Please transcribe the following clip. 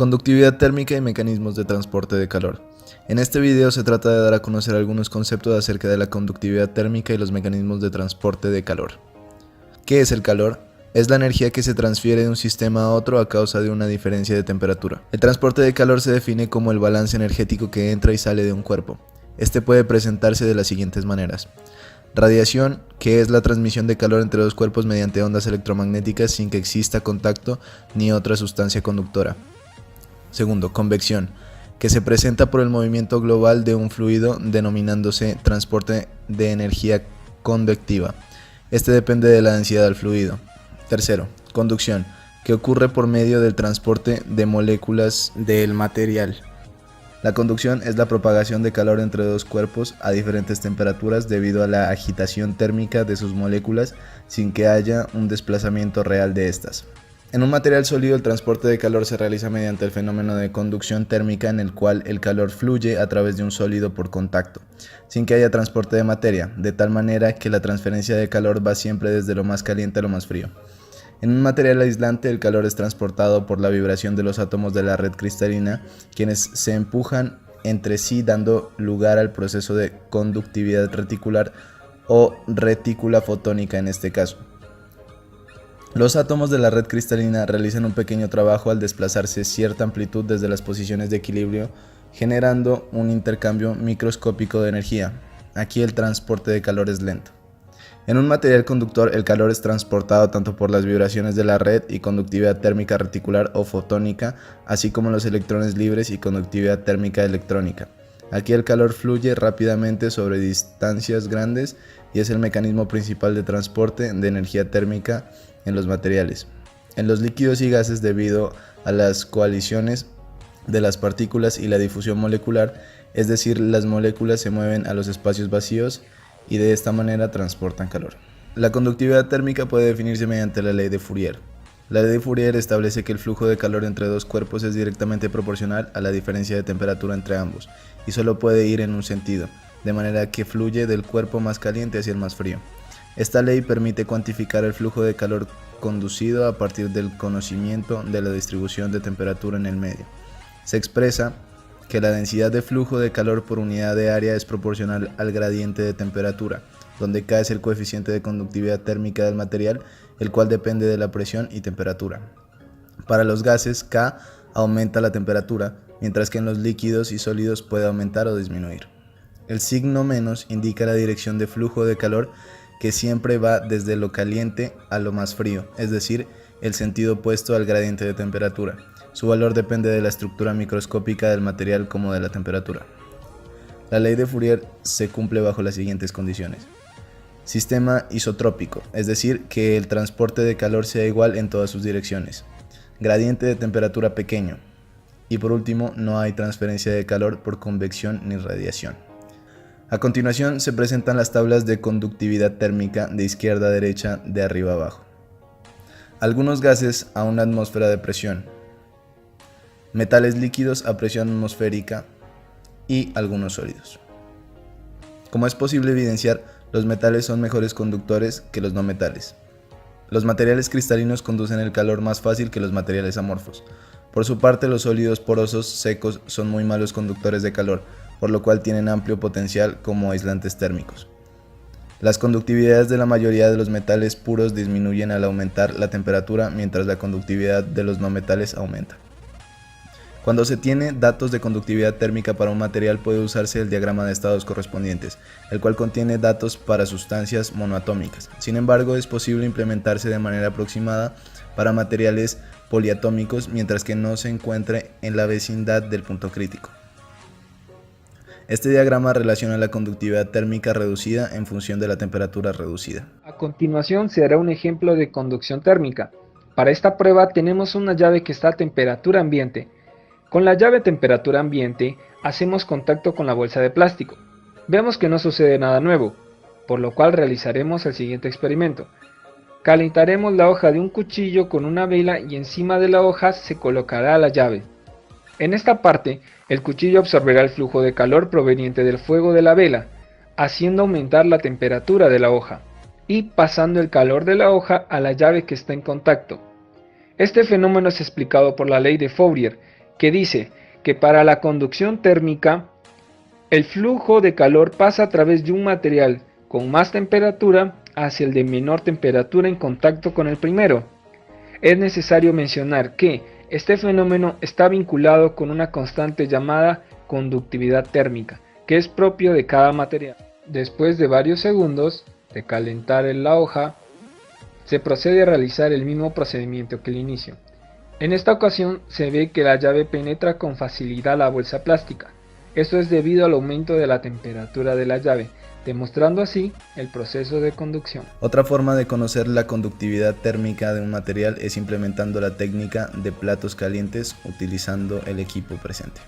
Conductividad térmica y mecanismos de transporte de calor. En este video se trata de dar a conocer algunos conceptos acerca de la conductividad térmica y los mecanismos de transporte de calor. ¿Qué es el calor? Es la energía que se transfiere de un sistema a otro a causa de una diferencia de temperatura. El transporte de calor se define como el balance energético que entra y sale de un cuerpo. Este puede presentarse de las siguientes maneras. Radiación, que es la transmisión de calor entre dos cuerpos mediante ondas electromagnéticas sin que exista contacto ni otra sustancia conductora. Segundo, convección, que se presenta por el movimiento global de un fluido denominándose transporte de energía convectiva. Este depende de la densidad del fluido. Tercero, conducción, que ocurre por medio del transporte de moléculas del material. La conducción es la propagación de calor entre dos cuerpos a diferentes temperaturas debido a la agitación térmica de sus moléculas sin que haya un desplazamiento real de estas. En un material sólido el transporte de calor se realiza mediante el fenómeno de conducción térmica en el cual el calor fluye a través de un sólido por contacto, sin que haya transporte de materia, de tal manera que la transferencia de calor va siempre desde lo más caliente a lo más frío. En un material aislante el calor es transportado por la vibración de los átomos de la red cristalina, quienes se empujan entre sí dando lugar al proceso de conductividad reticular o retícula fotónica en este caso. Los átomos de la red cristalina realizan un pequeño trabajo al desplazarse cierta amplitud desde las posiciones de equilibrio, generando un intercambio microscópico de energía. Aquí el transporte de calor es lento. En un material conductor el calor es transportado tanto por las vibraciones de la red y conductividad térmica reticular o fotónica, así como los electrones libres y conductividad térmica electrónica. Aquí el calor fluye rápidamente sobre distancias grandes y es el mecanismo principal de transporte de energía térmica en los materiales. En los líquidos y gases, debido a las coaliciones de las partículas y la difusión molecular, es decir, las moléculas se mueven a los espacios vacíos y de esta manera transportan calor. La conductividad térmica puede definirse mediante la ley de Fourier. La ley de Fourier establece que el flujo de calor entre dos cuerpos es directamente proporcional a la diferencia de temperatura entre ambos y solo puede ir en un sentido, de manera que fluye del cuerpo más caliente hacia el más frío. Esta ley permite cuantificar el flujo de calor conducido a partir del conocimiento de la distribución de temperatura en el medio. Se expresa que la densidad de flujo de calor por unidad de área es proporcional al gradiente de temperatura, donde K es el coeficiente de conductividad térmica del material, el cual depende de la presión y temperatura. Para los gases, K aumenta la temperatura, mientras que en los líquidos y sólidos puede aumentar o disminuir. El signo menos indica la dirección de flujo de calor, que siempre va desde lo caliente a lo más frío, es decir, el sentido opuesto al gradiente de temperatura. Su valor depende de la estructura microscópica del material como de la temperatura. La ley de Fourier se cumple bajo las siguientes condiciones. Sistema isotrópico, es decir, que el transporte de calor sea igual en todas sus direcciones. Gradiente de temperatura pequeño. Y por último, no hay transferencia de calor por convección ni radiación. A continuación se presentan las tablas de conductividad térmica de izquierda a derecha, de arriba a abajo. Algunos gases a una atmósfera de presión. Metales líquidos a presión atmosférica y algunos sólidos. Como es posible evidenciar, los metales son mejores conductores que los no metales. Los materiales cristalinos conducen el calor más fácil que los materiales amorfos. Por su parte, los sólidos porosos secos son muy malos conductores de calor, por lo cual tienen amplio potencial como aislantes térmicos. Las conductividades de la mayoría de los metales puros disminuyen al aumentar la temperatura, mientras la conductividad de los no metales aumenta. Cuando se tiene datos de conductividad térmica para un material puede usarse el diagrama de estados correspondientes, el cual contiene datos para sustancias monoatómicas. Sin embargo, es posible implementarse de manera aproximada para materiales poliatómicos mientras que no se encuentre en la vecindad del punto crítico. Este diagrama relaciona la conductividad térmica reducida en función de la temperatura reducida. A continuación se hará un ejemplo de conducción térmica. Para esta prueba tenemos una llave que está a temperatura ambiente. Con la llave a temperatura ambiente hacemos contacto con la bolsa de plástico. Vemos que no sucede nada nuevo, por lo cual realizaremos el siguiente experimento. Calentaremos la hoja de un cuchillo con una vela y encima de la hoja se colocará la llave. En esta parte, el cuchillo absorberá el flujo de calor proveniente del fuego de la vela, haciendo aumentar la temperatura de la hoja y pasando el calor de la hoja a la llave que está en contacto. Este fenómeno es explicado por la ley de Fourier, que dice que para la conducción térmica, el flujo de calor pasa a través de un material con más temperatura hacia el de menor temperatura en contacto con el primero. Es necesario mencionar que este fenómeno está vinculado con una constante llamada conductividad térmica, que es propio de cada material. Después de varios segundos de calentar la hoja, se procede a realizar el mismo procedimiento que el inicio. En esta ocasión se ve que la llave penetra con facilidad la bolsa plástica. Esto es debido al aumento de la temperatura de la llave, demostrando así el proceso de conducción. Otra forma de conocer la conductividad térmica de un material es implementando la técnica de platos calientes utilizando el equipo presente.